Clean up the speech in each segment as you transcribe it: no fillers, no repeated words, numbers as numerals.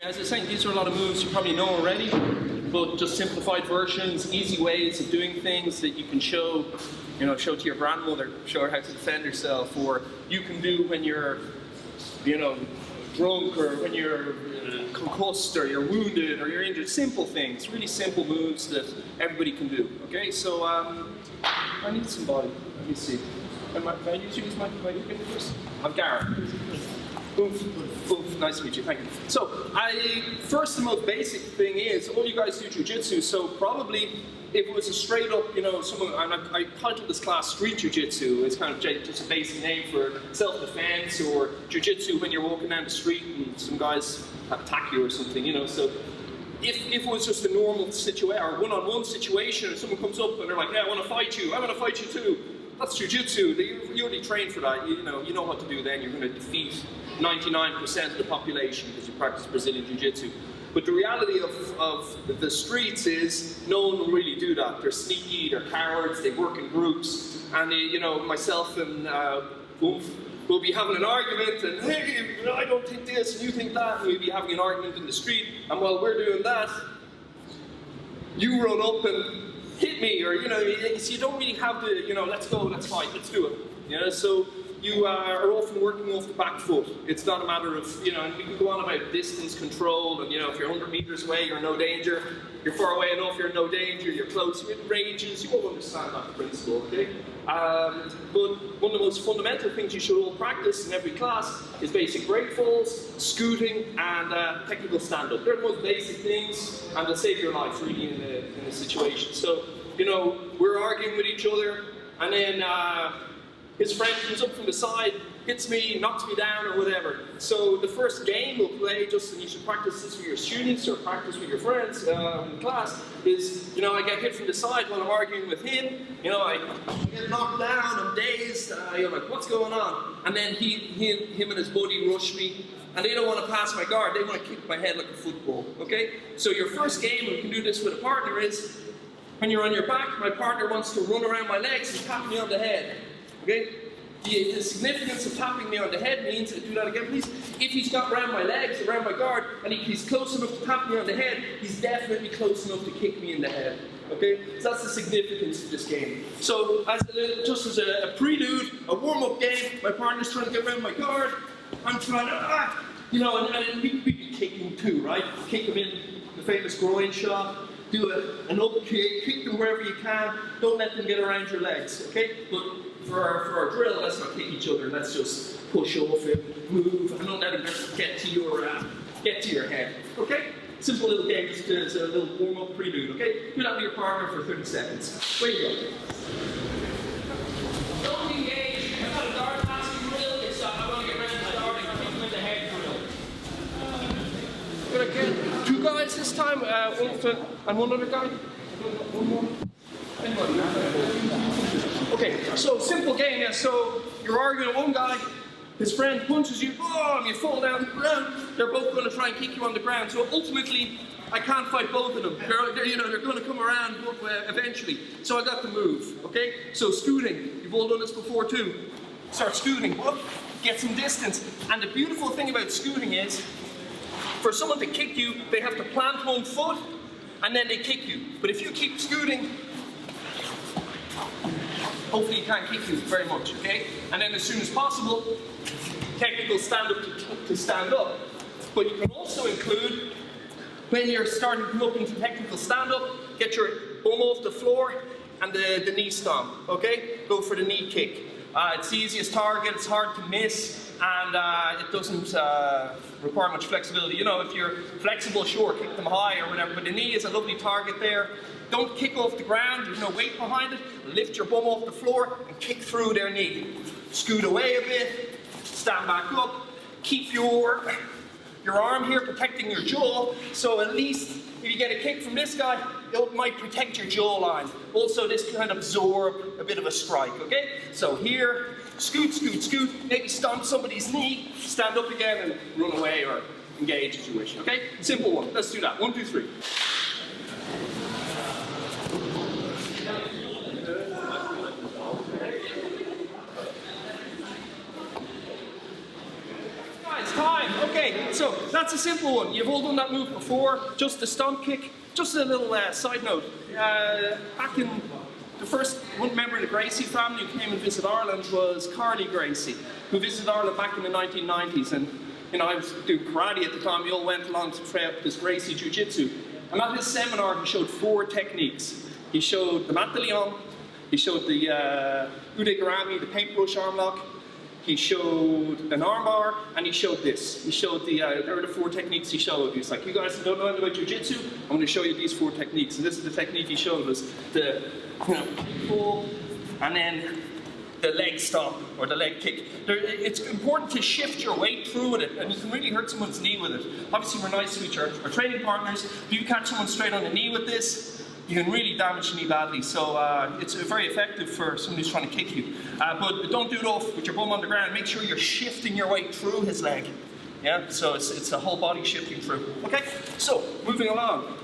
As I was saying, these are a lot of moves you probably know already, but just simplified versions, easy ways of doing things that you can show, show to your grandmother, show her how to defend herself, or you can do when you're, drunk, or when you're concussed, or you're wounded, or you're injured. Simple things, really simple moves that everybody can do. Okay, so I need somebody. Let me see. Can I use my first? I'm Gareth. Oof, oof, nice to meet you, thank you. So, first the most basic thing is, all you guys do Jiu Jitsu, so probably if it was a straight up, I titled this class Street Jiu Jitsu. It's kind of just a basic name for self-defense, or Jiu Jitsu when you're walking down the street and some guys attack you or something, so if it was just a normal situation, or one-on-one situation, and someone comes up and they're like, yeah, I want to fight you too. That's Jiu Jitsu. You already trained for that. You know what to do then. You're going to defeat 99% of the population because you practice Brazilian Jiu Jitsu. But the reality of the streets is no one will really do that. They're sneaky, they're cowards, they work in groups, and myself and we'll be having an argument, and hey, I don't think this, and you think that, and we'll be having an argument in the street, and while we're doing that, you run up and hit me, or so you don't really have the, let's go, let's fight, let's do it. So you are often working off the back foot. It's not a matter of, and we can go on about distance control, and if you're 100 meters away, you're in no danger. You're far away enough, you're in no danger. You're close, you're in ranges. You all understand that principle, okay? But one of the most fundamental things you should all practice in every class is basic break falls, scooting, and technical stand-up. They're the most basic things, and they'll save your life really in a situation. So, we're arguing with each other, and then his friend comes up from the side, hits me, knocks me down, or whatever. So the first game we'll play, and you should practice this with your students or practice with your friends in class, is, I get hit from the side while I'm arguing with him, I get knocked down, I'm dazed, you're like, what's going on? And then him and his buddy rush me, and they don't want to pass my guard, they want to kick my head like a football, okay? So your first game, and you can do this with a partner, is when you're on your back, my partner wants to run around my legs and tap me on the head. Okay? The significance of tapping me on the head means, do that again please, if he's got around my legs, around my guard, and he's close enough to tap me on the head, he's definitely close enough to kick me in the head. Okay? So that's the significance of this game. So, just as a prelude, a warm-up game, my partner's trying to get around my guard, I'm trying to, and we be kicking too, right? Kick him in the famous groin shot, do an up kick them wherever you can, don't let them get around your legs, okay? But for our drill, let's not kick each other, let's just push off it, move, and don't let them get to your head, okay? Simple little game, just as a little warm-up prelude, okay? Do that with your partner for 30 seconds. Where you go? Don't engage, I've got a guard passing drill, it's I want to get ready to start and kick them in the head drill. Gonna get 2 guys this time, and one other guy. One more. Okay, so simple game, yeah. So you're arguing with one guy, his friend punches you, and you fall down the ground. They're both going to try and kick you on the ground. So ultimately, I can't fight both of them. They're going to come around eventually. So I got to move. Okay. So scooting, you've all done this before too. Start scooting, get some distance. And the beautiful thing about scooting is, for someone to kick you, they have to plant one foot, and then they kick you. But if you keep scooting, hopefully you can't kick you very much, okay? And then as soon as possible, technical stand-up to stand up. But you can also include, when you're starting to come up into technical stand-up, get your bum off the floor and the knee stomp, okay? Go for the knee kick. It's the easiest target, it's hard to miss, and it doesn't require much flexibility. If you're flexible, sure, kick them high or whatever, but the knee is a lovely target there. Don't kick off the ground, there's no weight behind it. Lift your bum off the floor and kick through their knee. Scoot away a bit, stand back up, keep your arm here protecting your jaw, so at least if you get a kick from this guy, it might protect your jawline. Also, this can absorb a bit of a strike, okay? So here, scoot, scoot, scoot, maybe stomp somebody's knee, stand up again and run away or engage as you wish, okay? Simple one, let's do that. 1, 2, 3. Guys, time, okay. Okay, so that's a simple one. You've all done that move before, just the stomp kick. Just a little side note. Back in the first one member of the Gracie family who came and visited Ireland was Carly Gracie, who visited Ireland back in the 1990s. And you know, I was doing karate at the time. We all went along to try out this Gracie Jiu Jitsu. And at his seminar, he showed 4 techniques. He showed the mat de lion, he showed the ude garami, the paintbrush arm lock, he showed an armbar, and he showed this. He showed there were the 4 techniques he showed. He's like, you guys don't know anything about Jiu Jitsu? I'm going to show you these 4 techniques. And this is the technique he showed, was the pull, and then the leg stomp, or the leg kick. It's important to shift your weight through with it, and you can really hurt someone's knee with it. Obviously, we're nice to each other. Our training partners, if you catch someone straight on the knee with this, you can really damage the knee badly. So it's very effective for somebody who's trying to kick you. But don't do it off with your bum on the ground. Make sure you're shifting your weight through his leg. Yeah, so it's a whole body shifting through. Okay, so moving along.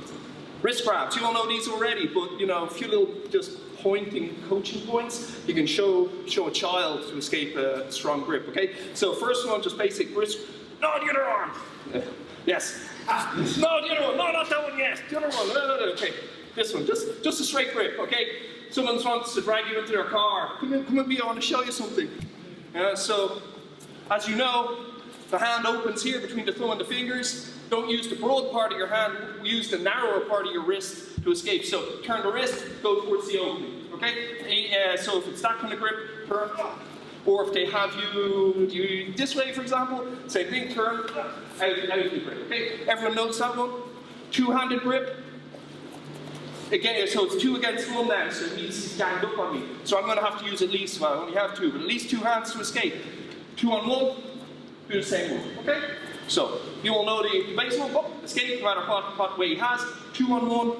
Wrist grabs. You all know these already, but you know, a few little just pointing coaching points you can show a child to escape a strong grip. Okay, so first one, just basic wrist. No, the other arm. Yes. No, the other one. No, not that one yet. The other one. No. Okay, this one. Just a straight grip. Okay. Someone wants to drag you into their car. Come with me. I want to show you something. So, as you know, the hand opens here between the thumb and the fingers. Don't use the broad part of your hand, use the narrower part of your wrist to escape. So turn the wrist, go towards the opening, okay? So if it's that kind of grip, turn, or if they have you this way, for example, same thing, turn, out of the grip, okay? Everyone knows that one? Two-handed grip. Again, so it's 2 against 1 now, so it needs to stand up on me. So I'm going to have to use at least, well, I only have 2, but at least 2 hands to escape. 2 on 1, do the same one, okay? So, you all know the basic one, escape no matter what way he has. 2 on 1,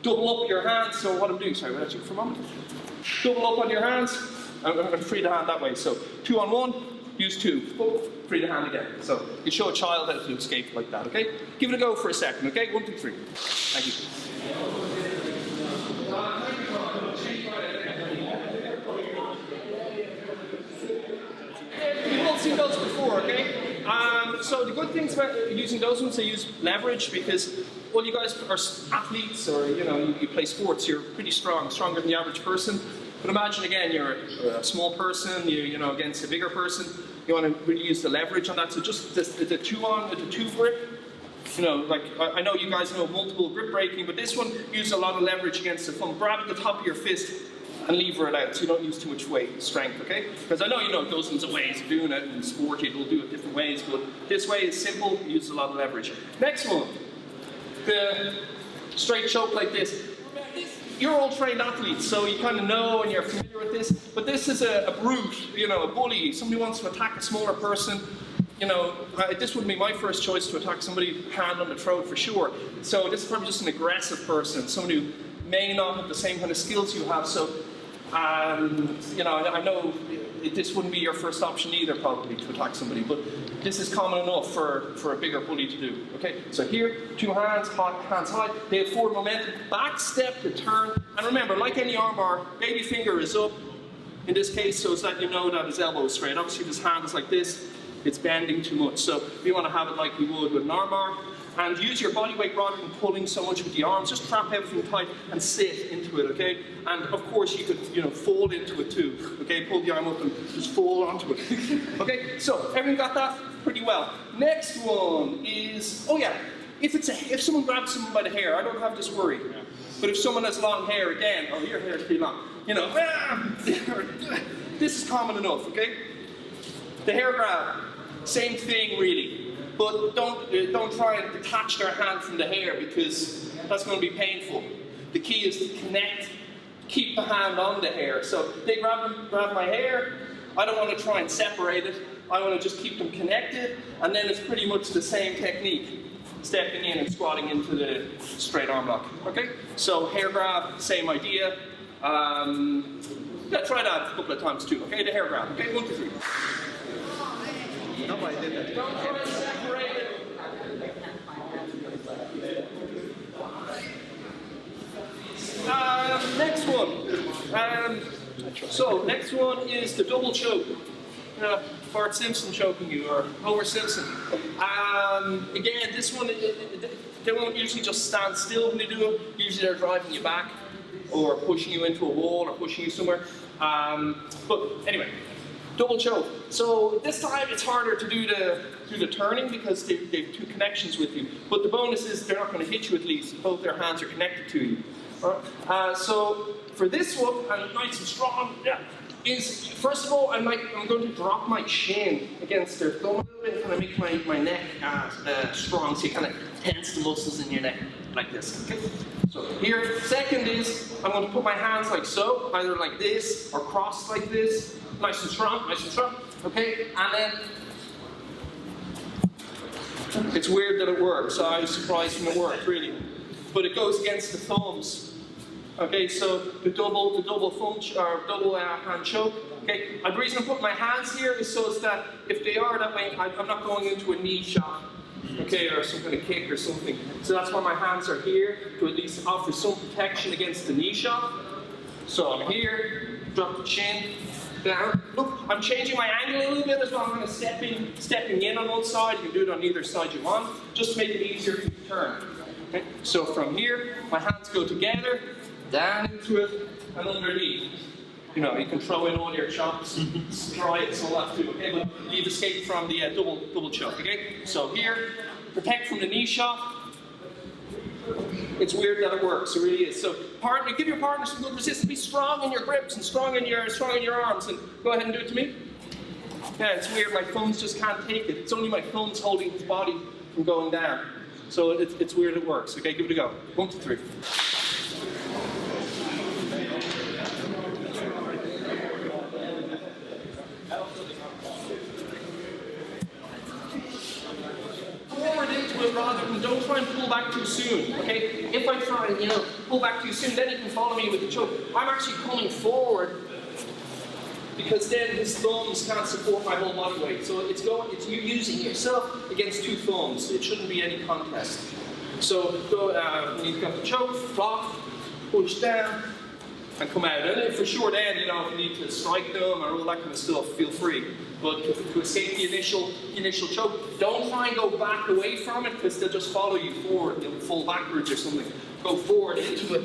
double up your hands. So what I'm doing, sorry, will you for a moment? Double up on your hands, I'm going to free the hand that way. So 2 on 1, use 2, free the hand again. So you show a child how to escape like that, okay? Give it a go for a second, okay? 1, 2, 3. Thank you. You've all seen those before, okay? So the good things about using those ones, they use leverage because, well, you guys are athletes, or you know, you play sports. You're pretty strong, stronger than the average person. But imagine again, you're a small person, you know, against a bigger person. You want to really use the leverage on that. So just the 2 grip. You know, like I know you guys know multiple grip breaking, but this one uses a lot of leverage against the thumb. Grab at the top of your fist and lever it out, so you don't use too much weight, strength, okay? Because I know you know dozens of ways of doing it, and sport people do it different ways, but this way is simple, uses a lot of leverage. Next one, the straight choke like this. You're all trained athletes, so you kind of know and you're familiar with this, but this is a brute, you know, a bully. Somebody wants to attack a smaller person. You know, this would be my first choice to attack somebody hand on the throat for sure. So this is probably just an aggressive person, somebody who may not have the same kind of skills you have. So, you know, I know this wouldn't be your first option either, probably, to attack somebody, but this is common enough for a bigger bully to do. Okay, so here, 2 hands, hands high. They have forward momentum, back step to turn, and remember, like any armbar, baby finger is up in this case, so it's that you know that his elbow is straight. Obviously, if his hand is like this, it's bending too much. So we want to have it like we would with an armbar. And use your body weight rather than pulling so much with the arms. Just trap everything tight and sit into it, okay? And of course you could, you know, fold into it too, okay? Pull the arm up and just fold onto it. Okay, so everyone got that pretty well. Next one is, oh yeah, if someone grabs someone by the hair, I don't have this worry. But if someone has long hair, again, oh, your hair is pretty long, you know, this is common enough, okay? The hair grab, same thing really. But don't try and detach their hand from the hair because that's going to be painful. The key is to connect, keep the hand on the hair. So they grab my hair, I don't want to try and separate it. I want to just keep them connected, and then it's pretty much the same technique. Stepping in and squatting into the straight arm lock. Okay? So hair grab, same idea. Yeah, try that a couple of times too. Okay, the hair grab. Okay, 1, 2, 3. Nobody did that. Don't try and separate it. Next one. So next one is the double choke. Bart Simpson choking you, or Homer Simpson. Again, this one, they won't usually just stand still when they do it. Usually they're driving you back, or pushing you into a wall, or pushing you somewhere. But anyway, double choke. So this time it's harder to do the turning because they've two connections with you. But the bonus is they're not going to hit you at least. Both their hands are connected to you. All right? So for this one, and nice and strong, is first of all I'm going to drop my chin against their thumb a little bit and kind of make my neck strong, so you kind of tense the muscles in your neck like this. Okay? So here. Second is I'm going to put my hands like so, either like this or crossed like this, nice and strong, nice and strong. Okay, and then it's weird that it works. I was surprised when it worked, really, but it goes against the thumbs. Okay, so the double thumb or double hand choke. Okay, the reason I put my hands here is so that if they are that way, I'm not going into a knee shot, okay, or some kind of kick or something. So that's why my hands are here, to at least offer some protection against the knee shot. So I'm here, drop the chin down. Look, I'm changing my angle a little bit as well. I'm kind of stepping in on one side. You can do it on either side you want, just to make it easier to turn. Okay, so from here, my hands go together, down into it, and underneath. You know, you can throw in all your chops, strides, all that too, okay? But you've escaped from the double choke, okay? So here, protect from the knee shot. It's weird that it works, it really is. So partner, give your partner some good resistance. Be strong in your grips and strong in your arms, and go ahead and do it to me. Yeah, it's weird, my thumbs just can't take it. It's only my thumbs holding his body from going down. So it's weird it works, okay? Give it a go. 1, 2, 3. Rather than don't try and pull back too soon, okay? If I try and, pull back too soon, then you can follow me with the choke. I'm actually coming forward because then his thumbs can't support my whole body weight. So it's you using yourself against two thumbs. It shouldn't be any contest. So go, when you've got the choke, block, push down, and come out. And for sure then, if you need to strike them or all that kind of stuff, feel free. But to escape the initial choke, don't try and go back away from it because they'll just follow you forward. They'll fall backwards or something. Go forward into it,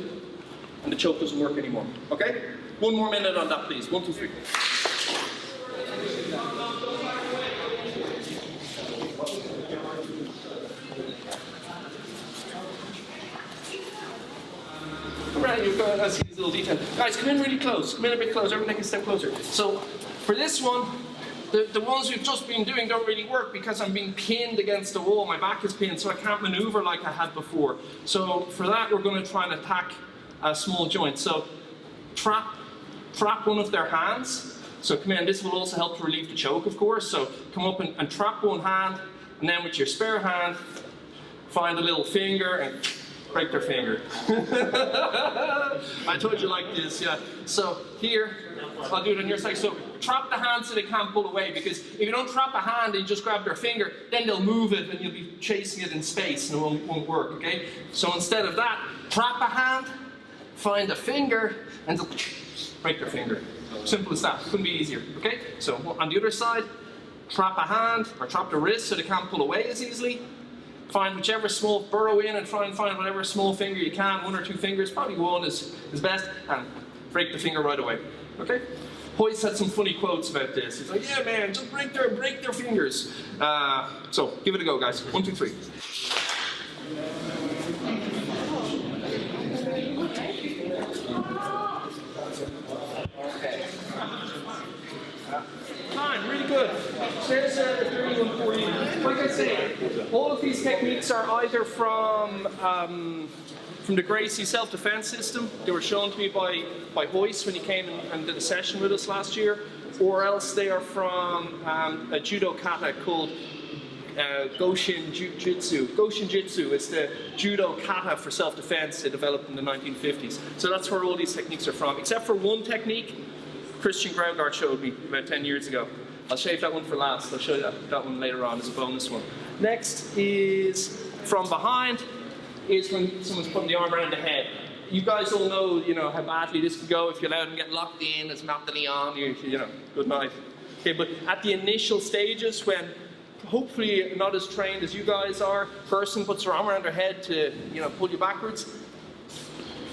and the choke doesn't work anymore. Okay? 1 more minute on that, please. 1, 2, 3. Right, you've got to see these little details. Guys, come in really close. Come in a bit closer. Everyone take a step closer. So, for this one, the ones we've just been doing don't really work because I'm being pinned against the wall. My back is pinned, so I can't maneuver like I had before. So, for that, we're going to try and attack a small joint. So, trap one of their hands. So, come in. This will also help to relieve the choke, of course. So, come up and trap one hand, and then with your spare hand, find a little finger and break their finger. I told you like this, yeah. So here, I'll do it on your side. So trap the hand so they can't pull away, because if you don't trap a hand and you just grab their finger, then they'll move it and you'll be chasing it in space and it won't work, okay? So instead of that, trap a hand, find a finger, and they'll break their finger. Simple as that. Couldn't be easier, okay? So on the other side, trap a hand or trap the wrist so they can't pull away as easily. Find whichever small, burrow in and try and find whatever small finger you can, 1 or 2 fingers, probably 1 is best, and break the finger right away, okay? Hoyce had some funny quotes about this. He's like, yeah man, just break their fingers. So, give it a go guys. 1, 2, 3. Fine, really good. There's a 31 for you. Like I say, all of these techniques are either from the Gracie self-defense system. They were shown to me by Hoyce when he came and did a session with us last year, or else they are from a judo kata called Goshin Jiu Jitsu. Goshin Jitsu is the judo kata for self-defense they developed in the 1950s. So that's where all these techniques are from, except for one technique Christian Graugard showed me about 10 years ago. I'll save that one for last. I'll show you that one later on as a bonus one. Next is from behind, is when someone's putting the arm around the head. You guys all know, how badly this could go if you allow them to get locked in. It's Matt de Leon, good night. Okay, but at the initial stages, when hopefully not as trained as you guys are, person puts their arm around their head to, you know, pull you backwards.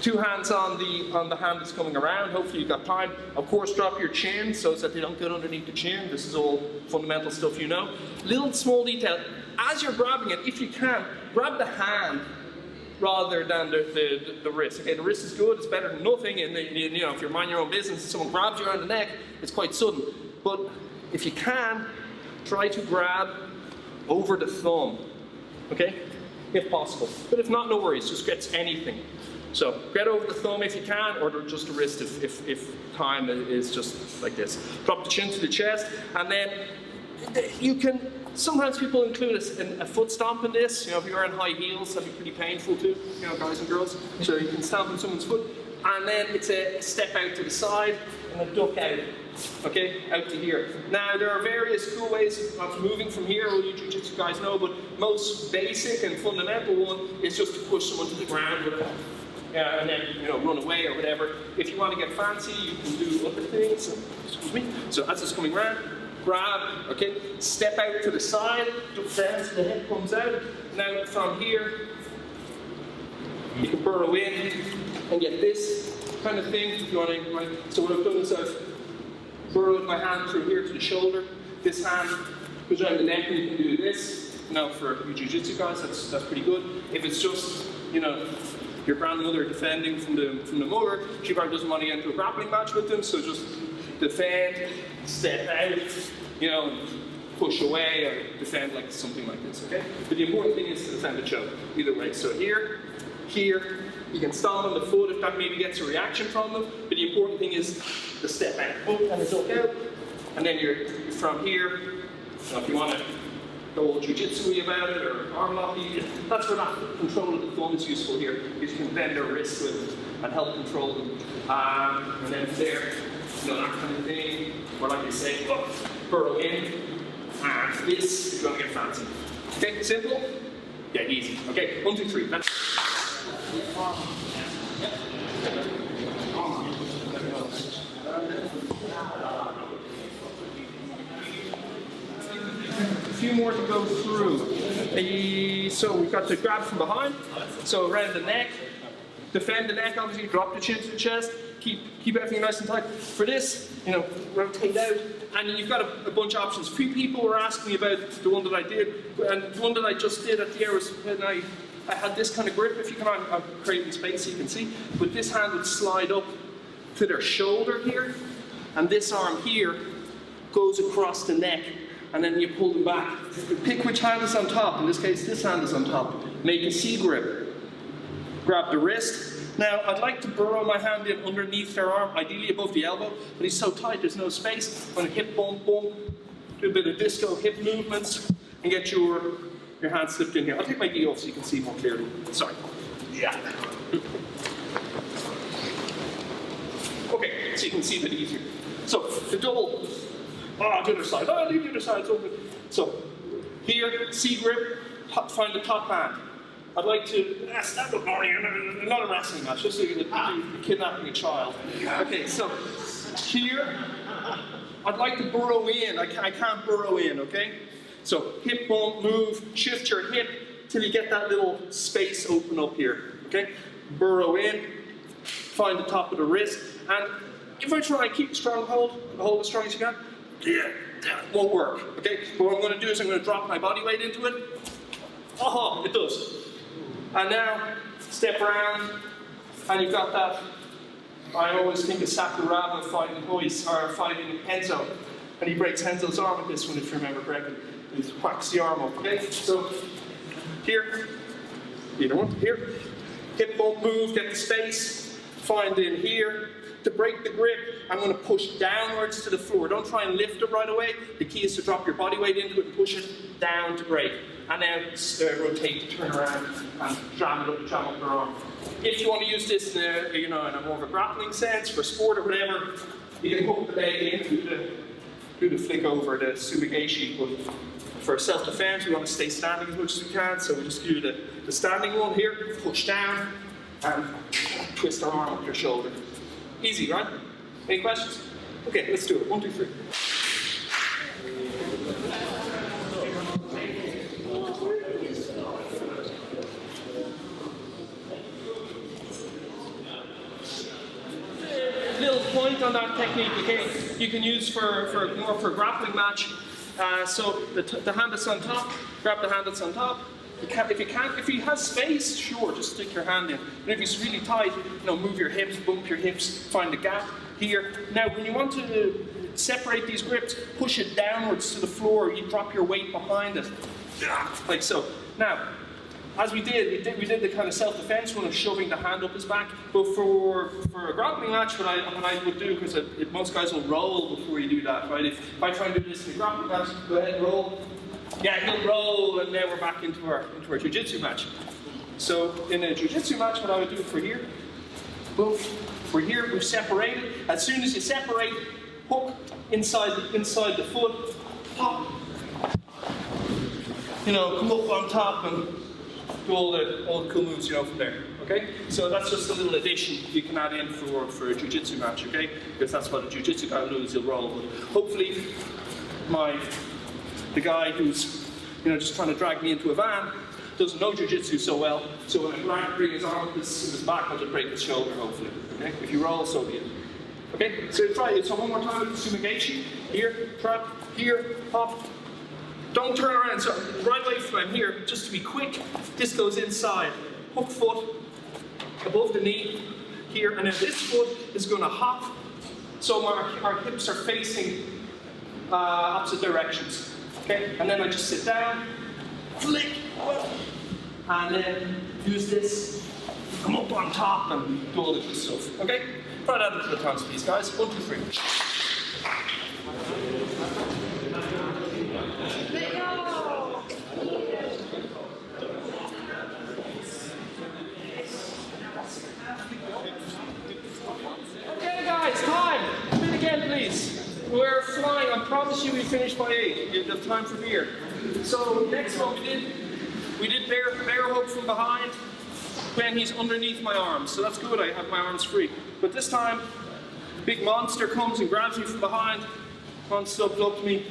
2 hands on the hand that's coming around. Hopefully you've got time. Of course, drop your chin so that they don't get underneath the chin. This is all fundamental stuff you know. Little small detail. As you're grabbing it, if you can, grab the hand rather than the wrist. Okay, the wrist is good. It's better than nothing. And you know, if you're minding your own business, and someone grabs you around the neck, it's quite sudden. But if you can, try to grab over the thumb. Okay, if possible. But if not, no worries. Just get anything. So get over the thumb if you can, or just the wrist if time is just like this. Drop the chin to the chest, and then you can, sometimes people include a foot stomp in this. You know, if you're wearing high heels, that'd be pretty painful too, you know, guys and girls. So you can stomp on someone's foot, and then it's a step out to the side, and a duck out, okay, out to here. Now, there are various cool ways of moving from here, all you Jiu Jitsu guys know, but most basic and fundamental one is just to push someone to the ground with a, and then, you know, run away or whatever. If you want to get fancy, you can do other things. Excuse me. So as it's coming around, grab, okay, step out to the side, duck down so the head comes out. Now from here, you can burrow in and get this kind of thing. If you want to, right? So what I've done is I've burrowed my hand through here to the shoulder. This hand goes around the neck, and you can do this. Now for you Jiu Jitsu guys, that's pretty good. If it's just, you know, your grandmother defending from the mother, she probably doesn't want to get into a grappling match with them, so just defend, step out, you know, push away, or defend like something like this, okay? But the important thing is to defend the choke, either way. So here, you can stomp on the foot if that maybe gets a reaction from them, but the important thing is the step out, and the duck out, and then you're from here. So if you want to go Jiu Jitsu about it, or arm locky, that's where that control of the thumb is useful here, because you can bend their wrists with and help control them. And then there, you know, that kind of thing, or like I say, burrow in, and this is going to get fancy. Okay, simple? Yeah, easy. Okay, 1, 2, 3. That's a few more to go through. So we've got to grab from behind, so around the neck, defend the neck, obviously, drop the chin to the chest, keep everything nice and tight. For this, you know, rotate out, and you've got a bunch of options. A few people were asking me about the one that I did, and the one that I just did at the air was when I had this kind of grip. If you can, I'm creating space so you can see, but this hand would slide up to their shoulder here, and this arm here goes across the neck, and then you pull them back. Pick which hand is on top. In this case, this hand is on top. Make a C grip. Grab the wrist. Now, I'd like to burrow my hand in underneath their arm, ideally above the elbow, but he's so tight, there's no space. I'm going to hip bump, bump, do a bit of disco hip movements, and get your hand slipped in here. I'll take my gi off so you can see more clearly. Sorry. Yeah. Okay, so you can see a bit easier. So, the double, the other side. Leave the other side, it's open. So, here, C grip, find the top hand. I'd like to, stand up, not a wrestling match, just so you're kidnapping a child. Okay, so, here, I'd like to burrow in. I can't burrow in, okay? So, hip bump, move, shift your hip till you get that little space open up here, okay? Burrow in, find the top of the wrist, and if I try and keep a strong hold as strong as you can, it won't work, okay? But what I'm going to do is I'm going to drop my body weight into it. It does. And now, step around, and you've got that. I always think of Sakuraba fighting Enzo, and he breaks Enzo's arm with this one, if you remember correctly. He whacks the arm up, okay? So, here, either one, here. Hip bump, move, get the space, find in here. To break the grip, I'm going to push downwards to the floor. Don't try and lift it right away. The key is to drop your body weight into it and push it down to break. And then rotate, turn around, and jam up your arm. If you want to use this in a more of a grappling sense, for sport or whatever, you can hook the leg in, do the flick over, the sumigashi. But for self-defense, we want to stay standing as much as we can, so we just do the standing one here, push down, and twist our arm up your shoulder. Easy, right? Any questions? Okay, let's do it. 1, 2, 3. comment on that technique, okay, you can use for more for a grappling match. So the hand that's on top, grab the hand that's on top. If he has space, sure, just stick your hand in. But if he's really tight, move your hips, bump your hips, find a gap here. Now, when you want to separate these grips, push it downwards to the floor. You drop your weight behind it, like so. Now, as we did the kind of self-defense one of shoving the hand up his back. But for a grappling match, what I would do, because most guys will roll before you do that, right? If I try and do this in a grappling match, go ahead and roll. Yeah, he'll roll, and now we're back into our Jiu Jitsu match. So in a Jiu Jitsu match, what I would do for here, boom, we're here, we've separated. As soon as you separate, hook inside the foot, pop. Come up on top and do all the cool moves, from there. Okay? So that's just a little addition you can add in for a Jiu Jitsu match, okay? Because that's what a Jiu Jitsu guy will do, is he'll roll. But hopefully, the guy who's just trying to drag me into a van doesn't know Jiu Jitsu so well. So when I bring his arm to his back, I'll just break his shoulder, hopefully. Okay? If you roll, so be it. Okay? So try it. So one more time with sumigation. Here, trap, here, hop. Don't turn around. So right away from here, just to be quick, this goes inside. Hook foot above the knee here, and then this foot is going to hop. So our hips are facing opposite directions. Okay? And then I just sit down, flick, and then use this, come up on top and do all the good stuff. Okay? Try that a couple of times, please, guys. 1, 2, 3. Okay, guys, time. Come in again, please. We're flying. I promise you we finished by 8. You have time for beer. So next one we did bear hug from behind when he's underneath my arms. So that's good. I have my arms free. But this time, big monster comes and grabs me from behind, wants to abduct me,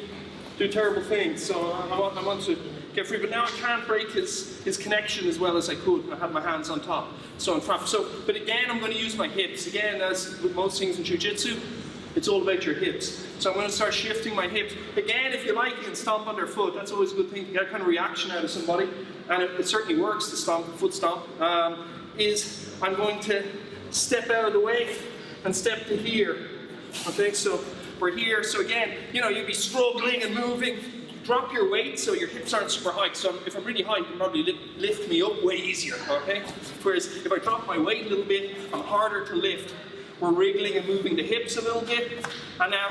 do terrible things. So I want to get free. But now I can't break his connection as well as I could. I had my hands on top. So I'm trapped. But again, I'm going to use my hips. Again, as with most things in Jiu Jitsu, it's all about your hips. So I'm going to start shifting my hips. Again, if you like, you can stomp on their foot. That's always a good thing to get a kind of reaction out of somebody. And it certainly works, the stomp, foot stomp. Is I'm going to step out of the way and step to here. Okay, so we're here. So again, you'd be struggling and moving. Drop your weight so your hips aren't super high. So if I'm really high, you can probably lift me up way easier. Okay? Whereas if I drop my weight a little bit, I'm harder to lift. We're wriggling and moving the hips a little bit. And now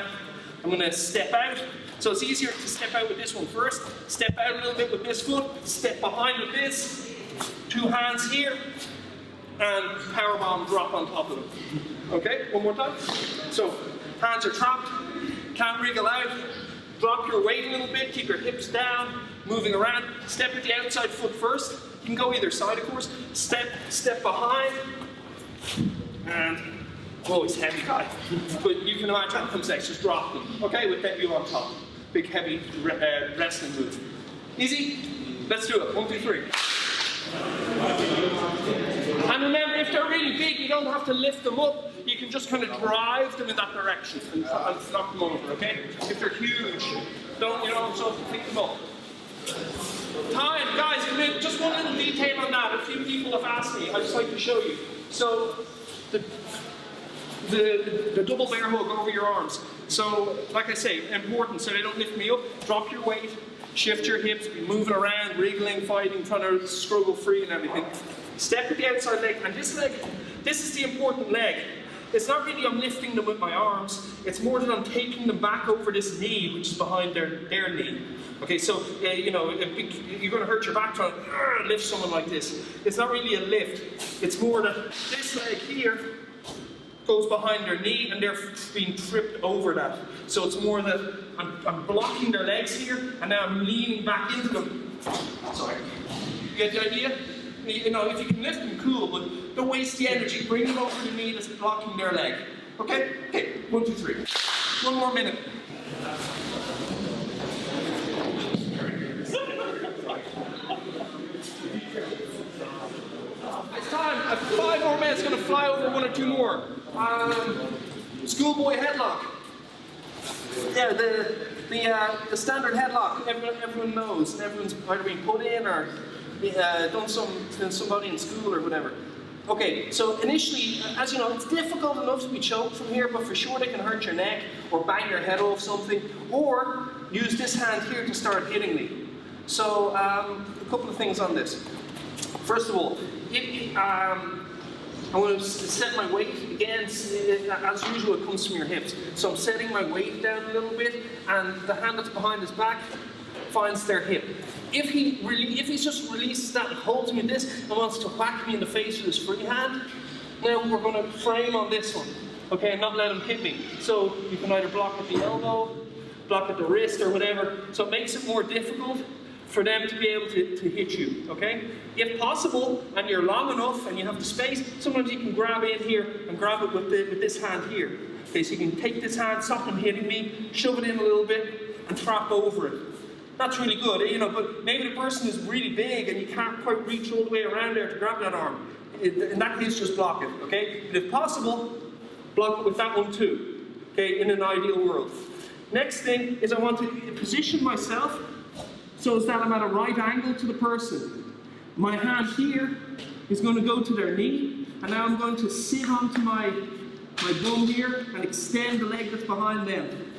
I'm going to step out. So it's easier to step out with this one first. Step out a little bit with this foot. Step behind with this. 2 hands here. And powerbomb, drop on top of them. Okay? One more time. So hands are trapped. Can't wriggle out. Drop your weight a little bit. Keep your hips down. Moving around. Step with the outside foot first. You can go either side, of course. Step behind. And oh, he's heavy guy. But you can imagine what comes next. Just drop them. Okay, with you on top. Big, heavy wrestling move. Easy? Let's do it. 1, 2, 3. And remember, if they're really big, you don't have to lift them up. You can just kind of drive them in that direction and knock them over, okay? If they're huge, so pick them up. Time, guys, just one little detail on that. A few people have asked me. I'd just like to show you. So, the double bear hug over your arms. So, like I say, important, so they don't lift me up. Drop your weight, shift your hips, be moving around, wriggling, fighting, trying to struggle free and everything. Step with the outside leg, and this leg, this is the important leg. It's not really I'm lifting them with my arms, it's more that I'm taking them back over this knee, which is behind their knee. Okay, so, you're going to hurt your back trying to lift someone like this. It's not really a lift, it's more that this leg here goes behind their knee and they're being tripped over that. So it's more that I'm blocking their legs here and now I'm leaning back into them. Sorry. You get the idea? If you can lift them, cool, but don't waste the energy. Bring them over the knee that's blocking their leg. Okay? Okay, 1, 2, 3. 1 more minute. It's time. 5 more minutes. Going to fly over 1 or 2 more. schoolboy headlock. Yeah, the standard headlock everyone knows, and everyone's either been put in or done somebody in school or whatever. Okay, so initially, as you know, it's difficult enough to be choked from here, but for sure they can hurt your neck or bang your head off something, or use this hand here to start hitting me. So a couple of things on this. First of all, I'm going to set my weight again. As usual, it comes from your hips. So I'm setting my weight down a little bit, and the hand that's behind his back finds their hip. If he just releases that and holds me this and wants to whack me in the face with his free hand, now we're going to frame on this one, okay, and not let him hit me. So you can either block at the elbow, block at the wrist, or whatever. So it makes it more difficult for them to be able to hit you, okay? If possible, and you're long enough and you have the space, sometimes you can grab in here and grab it with this hand here. Okay, so you can take this hand, stop them hitting me, shove it in a little bit, and trap over it. That's really good, you know, but maybe the person is really big and you can't quite reach all the way around there to grab that arm. In that case, just block it, okay? But if possible, block it with that one too, okay, in an ideal world. Next thing is I want to position myself so as that I'm at a right angle to the person. My hand here is going to go to their knee, and now I'm going to sit onto my bum here and extend the leg that's behind them.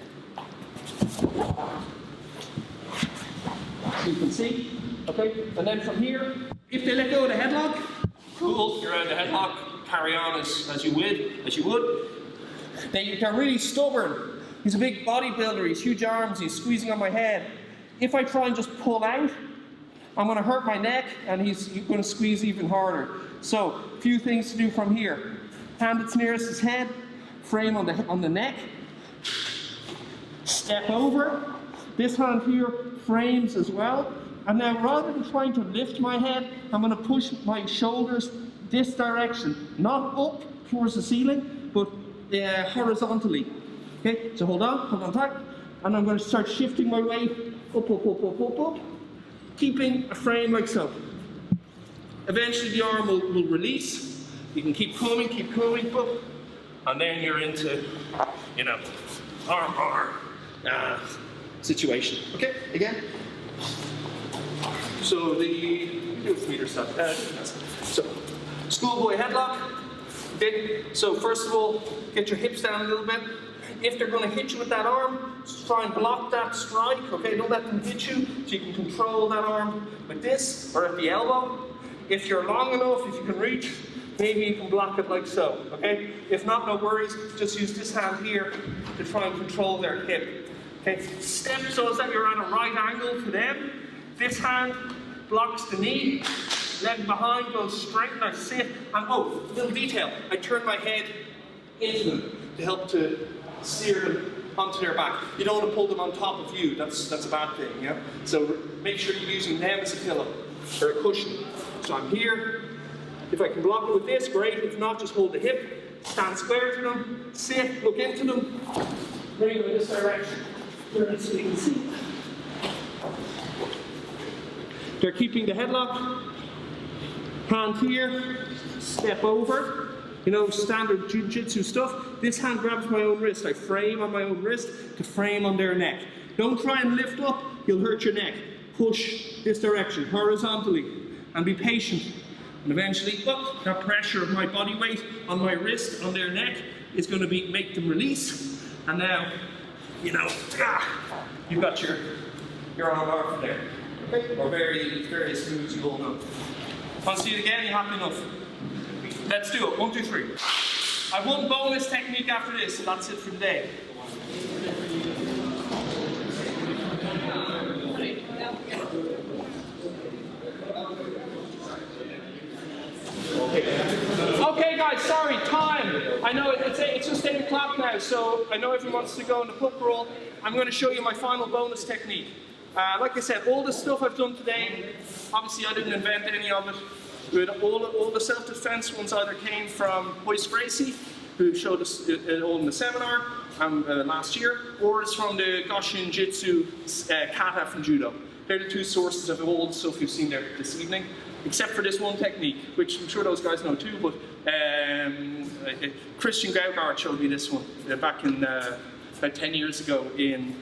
So you can see, okay? And then from here, if they let go of the headlock, cool, you're out of the headlock, carry on as you would. They're really stubborn. He's a big bodybuilder, he's huge arms, he's squeezing on my head. If I try and just pull out, I'm going to hurt my neck, and he's going to squeeze even harder. So, a few things to do from here. Hand that's nearest his head, frame on the neck, step over. This hand here frames as well. And now, rather than trying to lift my head, I'm going to push my shoulders this direction, not up towards the ceiling, but horizontally. Okay, so hold on tight, and I'm going to start shifting my weight up, keeping a frame like so. Eventually the arm will release. You can keep coming, and then you're into, you know, arm situation. Okay, again. So do a meter stuff. So schoolboy headlock. Okay. So first of all, get your hips down a little bit. If they're going to hit you with that arm, try and block that strike, okay? Don't let them hit you, so you can control that arm with this, or at the elbow. If you're long enough, if you can reach, maybe you can block it like so, okay? If not, no worries, just use this hand here to try and control their hip. Okay, step so that you're at a right angle to them. This hand blocks the knee, leg behind goes straight, and I sit, and oh, little detail, I turn my head into them to help to steer them onto their back. You don't want to pull them on top of you, that's a bad thing, yeah? So make sure you're using them as a pillow, or a cushion. So I'm here, if I can block it with this, great, if not, just hold the hip, stand square to them, sit, look into them, bring them in this direction, turn it so you can see. They're keeping the headlock, hand here, step over. You know, standard Jiu Jitsu stuff. This hand grabs my own wrist. I frame on my own wrist to frame on their neck. Don't try and lift up, you'll hurt your neck. Push this direction, horizontally, and be patient. And eventually, that pressure of my body weight on my wrist, on their neck, is going to make them release. And now, you know, you've got your arm off there. Okay? Or various moves you all know. Want to see it again? You happy enough? Let's do it. 1, 2, 3. I have one bonus technique after this, so that's it for today. Okay, guys, sorry, time. I know it's just 8 o'clock now, so I know everyone wants to go in the puck roll. I'm going to show you my final bonus technique. Like I said, all the stuff I've done today, obviously I didn't invent any of it. All the self-defense ones either came from Hoist Gracie, who showed us it all in the seminar last year, or it's from the Goshin Jitsu kata from judo. They're the two sources of all the stuff you've seen there this evening, except for this one technique, which I'm sure those guys know too, but Christian Gaugard showed me this one back in about 10 years ago in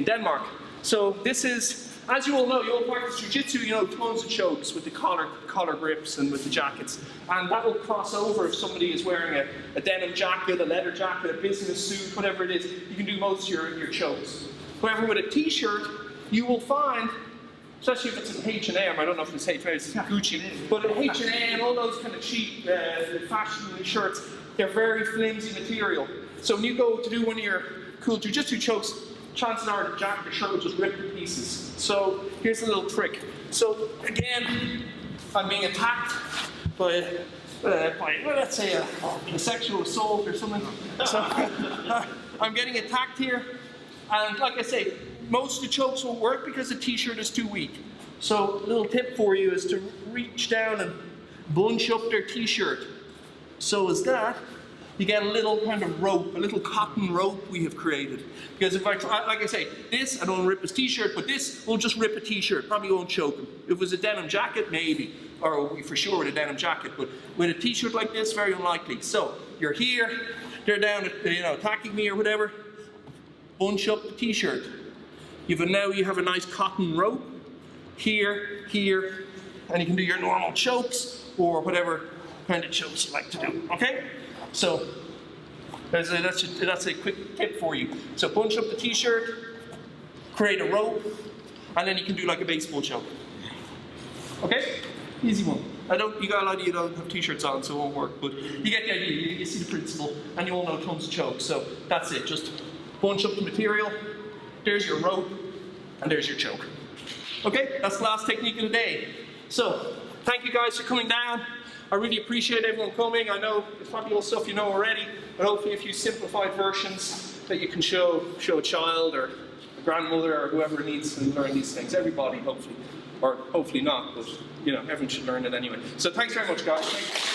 Denmark. So this is, as you all know, you all practice Jiu Jitsu, you know, tons of chokes with the collar grips and with the jackets. And that will cross over if somebody is wearing a denim jacket, a leather jacket, a business suit, whatever it is. You can do most of your chokes. However, with a t-shirt, you will find, especially if it's an H&M, I don't know if it's H&M, it's Gucci, but an H&M, all those kind of cheap fashion shirts, they're very flimsy material. So when you go to do one of your cool Jiu-Jitsu chokes, chances are the jacket or shirt will just rip to pieces. So here's a little trick. So again, I'm being attacked by let's say a sexual assault or something. So I'm getting attacked here. And like I say, most of the chokes won't work because the t-shirt is too weak. So a little tip for you is to reach down and bunch up their t-shirt. So as that, you get a little kind of rope, a little cotton rope we have created. Because if I try, like I say, this, I don't rip his t-shirt, but this will just rip a t-shirt, probably won't choke him. If it was a denim jacket, maybe, or for sure with a denim jacket, but with a t-shirt like this, very unlikely. So you're here, they're down, attacking me or whatever, bunch up the t-shirt. Now you have a nice cotton rope, here, and you can do your normal chokes, or whatever kind of chokes you like to do, okay? So that's a quick tip for you. So bunch up the t-shirt, create a rope, and then you can do like a baseball choke. Okay? Easy one. You got a lot of you don't have t-shirts on, so it won't work, but you get the idea, you see the principle, and you all know tons of chokes. So that's it, just bunch up the material, there's your rope, and there's your choke. Okay, that's the last technique of the day. So, thank you guys for coming down. I really appreciate everyone coming. I know it's probably all stuff you know already, but hopefully a few simplified versions that you can show a child or a grandmother or whoever needs to learn these things. Everybody, hopefully. Or hopefully not, but everyone should learn it anyway. So thanks very much, guys. Thank you.